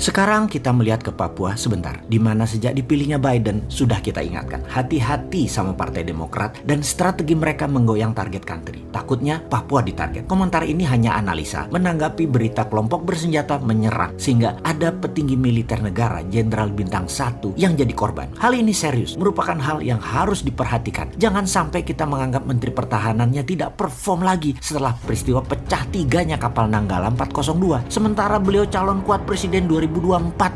Sekarang kita melihat ke Papua sebentar, di mana sejak dipilihnya Biden sudah kita ingatkan, hati-hati sama Partai Demokrat dan strategi mereka menggoyang target country. Takutnya Papua ditarget. Komentar ini hanya analisa menanggapi berita kelompok bersenjata menyerang sehingga ada petinggi militer negara Jenderal Bintang 1 yang jadi korban. Hal ini serius, merupakan hal yang harus diperhatikan. Jangan sampai kita menganggap Menteri Pertahanannya tidak perform lagi setelah peristiwa pecah tiganya kapal Nanggala 402. Sementara beliau calon kuat presiden 2024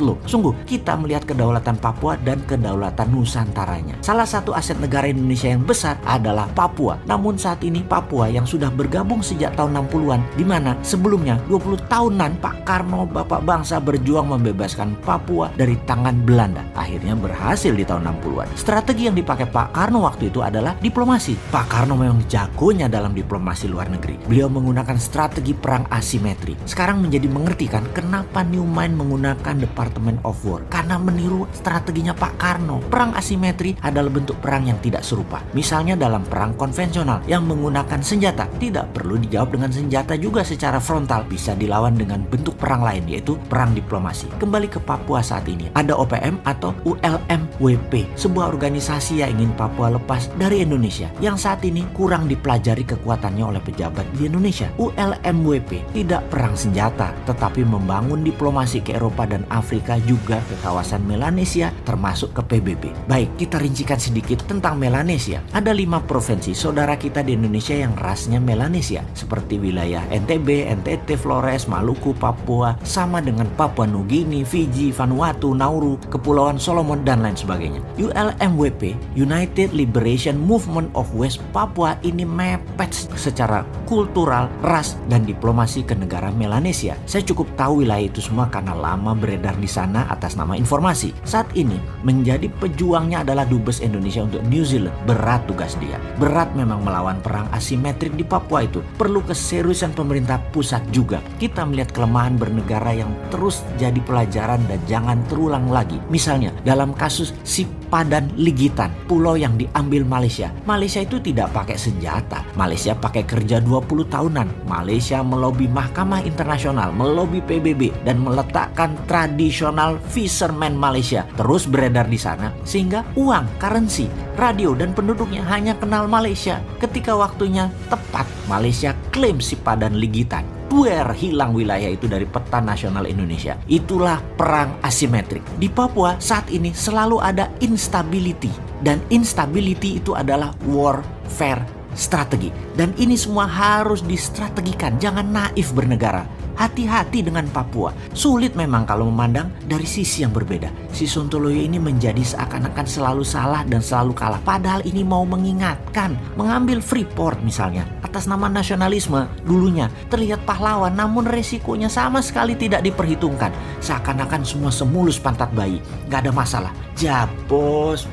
loh. Sungguh, kita melihat kedaulatan Papua dan kedaulatan Nusantaranya. Salah satu aset negara Indonesia yang besar adalah Papua. Namun saat ini Papua yang sudah bergabung sejak tahun 60-an, di mana sebelumnya 20 tahunan Pak Karno, Bapak Bangsa, berjuang membebaskan Papua dari tangan Belanda. Akhirnya berhasil di tahun 60-an. Strategi yang dipakai Pak Karno waktu itu adalah diplomasi. Pak Karno memang jagonya dalam diplomasi luar negeri. Beliau menggunakan strategi perang asimetri. Sekarang menjadi mengerti kan kenapa Newman menggunakan Department of War, karena meniru strateginya Pak Karno. Perang asimetri adalah bentuk perang yang tidak serupa. Misalnya dalam perang konvensional yang menggunakan senjata, tidak perlu dijawab dengan senjata juga secara frontal, bisa dilawan dengan bentuk perang lain, yaitu perang diplomasi. Kembali ke Papua saat ini, ada OPM atau ULMWP, sebuah organisasi yang ingin Papua lepas dari Indonesia, yang saat ini kurang dipelajari kekuatannya oleh pejabat di Indonesia. ULMWP tidak perang senjata, tetapi membangun diplomasi ke Eropa dan Afrika, juga ke kawasan Melanesia, termasuk ke PBB. Baik, kita rincikan sedikit tentang Melanesia. Ada 5 provinsi saudara kita di Indonesia yang rasnya Melanesia, seperti wilayah NTB, NTT, Flores, Maluku, Papua, sama dengan Papua Nugini, Fiji, Vanuatu, Nauru, Kepulauan Solomon, dan lain sebagainya. ULMWP, United Liberation Movement of West Papua, ini mepet secara kultural, ras, dan diplomasi ke negara Melanesia. Saya cukup tahu wilayah itu semua karena lama beredar di sana atas nama informasi. Saat ini menjadi pejuangnya adalah Dubes Indonesia untuk New Zealand. Berat tugas dia. Berat memang melawan perang asimetrik di Papua itu. Perlu keseriusan pemerintah pusat juga. Kita melihat kelemahan bernegara yang terus jadi pelajaran dan jangan terulang lagi. Misalnya dalam kasus Sipadan Ligitan, pulau yang diambil Malaysia. Malaysia itu tidak pakai senjata. Malaysia pakai kerja 20 tahunan. Malaysia melobi Mahkamah Internasional, melobi PBB, dan meletakkan tradisional fisherman Malaysia terus beredar di sana, sehingga uang, currency, radio, dan penduduknya hanya kenal Malaysia. Ketika waktunya tepat, Malaysia klaim Sipadan Ligitan. Hilang wilayah itu dari peta nasional Indonesia. Itulah perang asimetrik. Di Papua saat ini selalu ada instability, dan instability itu adalah warfare strategi. Dan ini semua harus distrategikan. Jangan naif bernegara. Hati-hati dengan Papua. Sulit memang kalau memandang dari sisi yang berbeda. Si Sontoloyo ini menjadi seakan-akan selalu salah dan selalu kalah. Padahal ini mau mengingatkan. Mengambil Freeport misalnya, atas nama nasionalisme dulunya terlihat pahlawan, namun resikonya sama sekali tidak diperhitungkan. Seakan-akan semua semulus pantat bayi. Gak ada masalah. Bos.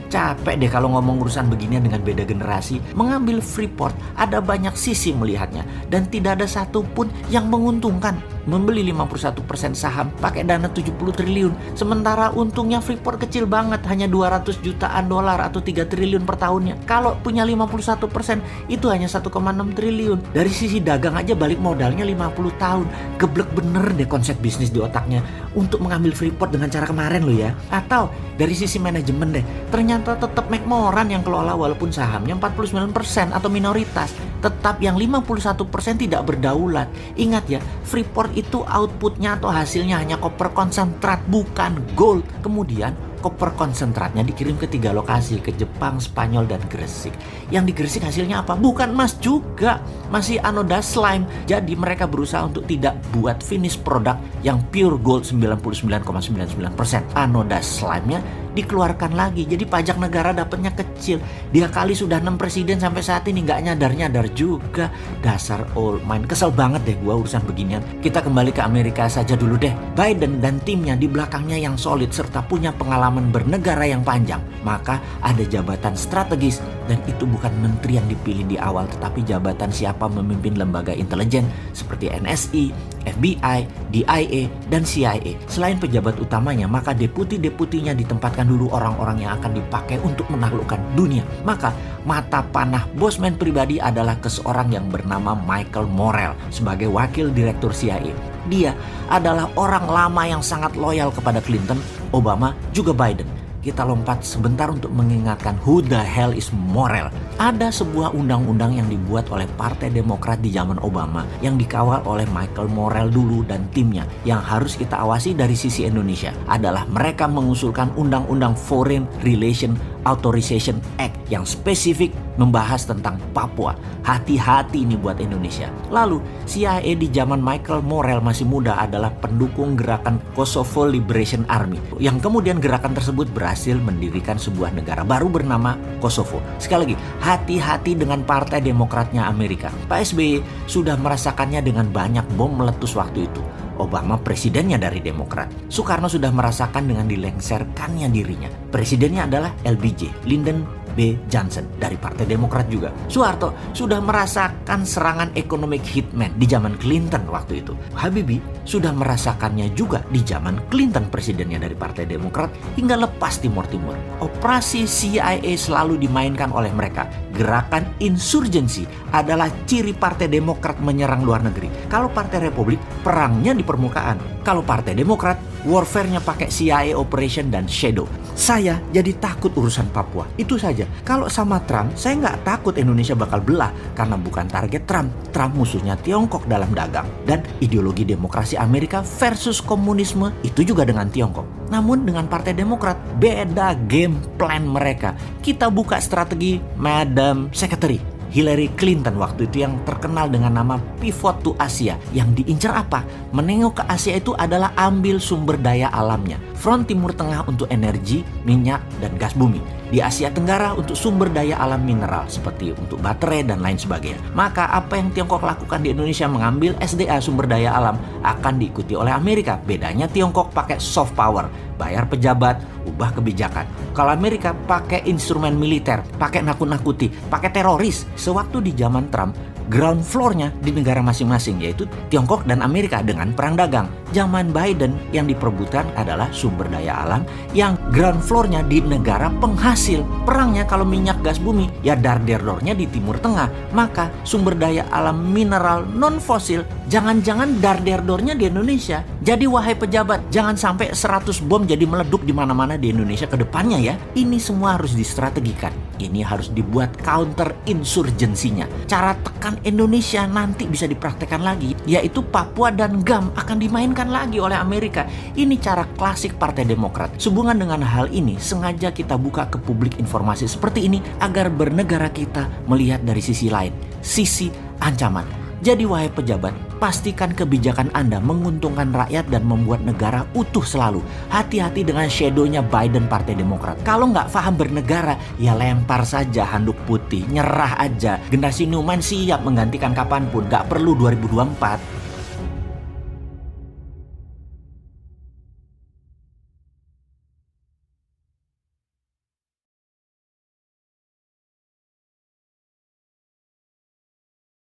Capek deh kalau ngomong urusan beginian dengan beda generasi. Mengambil Freeport ada banyak sisi melihatnya, dan tidak ada satupun yang menguntungkan. Membeli 51% saham pakai dana 70 triliun, sementara untungnya Freeport kecil banget, hanya 200 jutaan dolar atau 3 triliun per tahunnya. Kalau punya 51% itu hanya 1,6 triliun. Dari sisi dagang aja balik modalnya 50 tahun. Geblek bener deh konsep bisnis di otaknya untuk mengambil Freeport dengan cara kemarin loh ya. Atau dari sisi manajemen deh, ternyata tetap McMoran yang kelola, walaupun sahamnya 49% atau minoritas, tetap yang 51% tidak berdaulat. Ingat ya, Freeport itu outputnya atau hasilnya hanya koper konsentrat, bukan gold. Kemudian koper konsentratnya dikirim ke 3 lokasi, ke Jepang, Spanyol, dan Gresik. Yang di Gresik hasilnya apa? Bukan emas juga, masih anoda slime. Jadi mereka berusaha untuk tidak buat finish produk yang pure gold 99,99%. Anoda slime-nya dikeluarkan lagi, jadi pajak negara dapatnya kecil. Dia kali sudah 6 presiden sampai saat ini nggak nyadar juga. Dasar old mind. Kesel banget deh gua urusan beginian. Kita kembali ke Amerika saja dulu deh. Biden dan timnya di belakangnya yang solid serta punya pengalaman bernegara yang panjang, maka ada jabatan strategis, dan itu bukan menteri yang dipilih di awal, tetapi jabatan siapa memimpin lembaga intelijen seperti NSI, FBI, DIA, dan CIA. Selain pejabat utamanya, maka deputi-deputinya ditempatkan dulu orang-orang yang akan dipakai untuk menaklukkan dunia. Maka mata panah bosman pribadi adalah seseorang yang bernama Michael Morrell sebagai wakil direktur CIA. dia adalah orang lama yang sangat loyal kepada Clinton, Obama, juga Biden. Kita lompat sebentar untuk mengingatkan who the hell is Morell. Ada sebuah undang-undang yang dibuat oleh Partai Demokrat di zaman Obama yang dikawal oleh Michael Morell dulu dan timnya. Yang harus kita awasi dari sisi Indonesia adalah mereka mengusulkan Undang-Undang Foreign Relation Authorization Act yang spesifik membahas tentang Papua. Hati-hati ini buat Indonesia. Lalu CIA di zaman Michael Morell masih muda adalah pendukung gerakan Kosovo Liberation Army, yang kemudian gerakan tersebut berhasil mendirikan sebuah negara baru bernama Kosovo. Sekali lagi, hati-hati dengan Partai Demokratnya Amerika. Pak SBY sudah merasakannya dengan banyak bom meletus waktu itu. Obama presidennya dari Demokrat. Soekarno sudah merasakan dengan dilengserkannya dirinya. Presidennya adalah LBJ, Lyndon B. Johnson dari Partai Demokrat juga. Soeharto sudah merasakan serangan economic hitman di zaman Clinton waktu itu. Habibie sudah merasakannya juga di zaman Clinton presidennya dari Partai Demokrat hingga lepas Timur Timur. Operasi CIA selalu dimainkan oleh mereka. Gerakan insurgensi adalah ciri Partai Demokrat menyerang luar negeri. Kalau Partai Republik perangnya di permukaan. Kalau Partai Demokrat warfare-nya pakai CIA operation dan shadow. Saya jadi takut urusan Papua. Itu saja. Kalau sama Trump, saya nggak takut Indonesia bakal belah karena bukan target Trump. Trump musuhnya Tiongkok dalam dagang. Dan ideologi demokrasi Amerika versus komunisme itu juga dengan Tiongkok. Namun dengan Partai Demokrat, beda game plan mereka. Kita buka strategi Madam Secretary Hillary Clinton waktu itu yang terkenal dengan nama Pivot to Asia. Yang diincar apa? Menengok ke Asia itu adalah ambil sumber daya alamnya. Front Timur Tengah untuk energi, minyak, dan gas bumi. Di Asia Tenggara untuk sumber daya alam mineral seperti untuk baterai dan lain sebagainya. Maka apa yang Tiongkok lakukan di Indonesia mengambil SDA sumber daya alam akan diikuti oleh Amerika. Bedanya Tiongkok pakai soft power, bayar pejabat, ubah kebijakan. Kalau Amerika pakai instrumen militer, pakai nakut-nakuti, pakai teroris. Sewaktu di zaman Trump, ground floor-nya di negara masing-masing, yaitu Tiongkok dan Amerika dengan perang dagang. Zaman Biden yang diperebutkan adalah sumber daya alam yang ground floor-nya di negara penghasil. Perangnya kalau minyak gas bumi, ya dar-der-dornya di Timur Tengah. Maka sumber daya alam mineral non-fosil, jangan-jangan dar-der-dornya di Indonesia. Jadi wahai pejabat, jangan sampai 100 bom jadi meleduk di mana-mana di Indonesia ke depannya ya. Ini semua harus distrategikan. Ini harus dibuat counter insurgensinya. Cara tekan Indonesia nanti bisa dipraktekkan lagi, yaitu Papua dan GAM akan dimainkan lagi oleh Amerika. Ini cara klasik Partai Demokrat. Sehubungan dengan hal ini, sengaja kita buka ke publik informasi seperti ini agar bernegara kita melihat dari sisi lain, sisi ancaman. Jadi wahai pejabat, pastikan kebijakan Anda menguntungkan rakyat dan membuat negara utuh selalu. Hati-hati dengan shadow-nya Biden Partai Demokrat. Kalau nggak paham bernegara, ya lempar saja handuk putih, nyerah aja. Generasi Newman siap menggantikan kapanpun, nggak perlu 2024.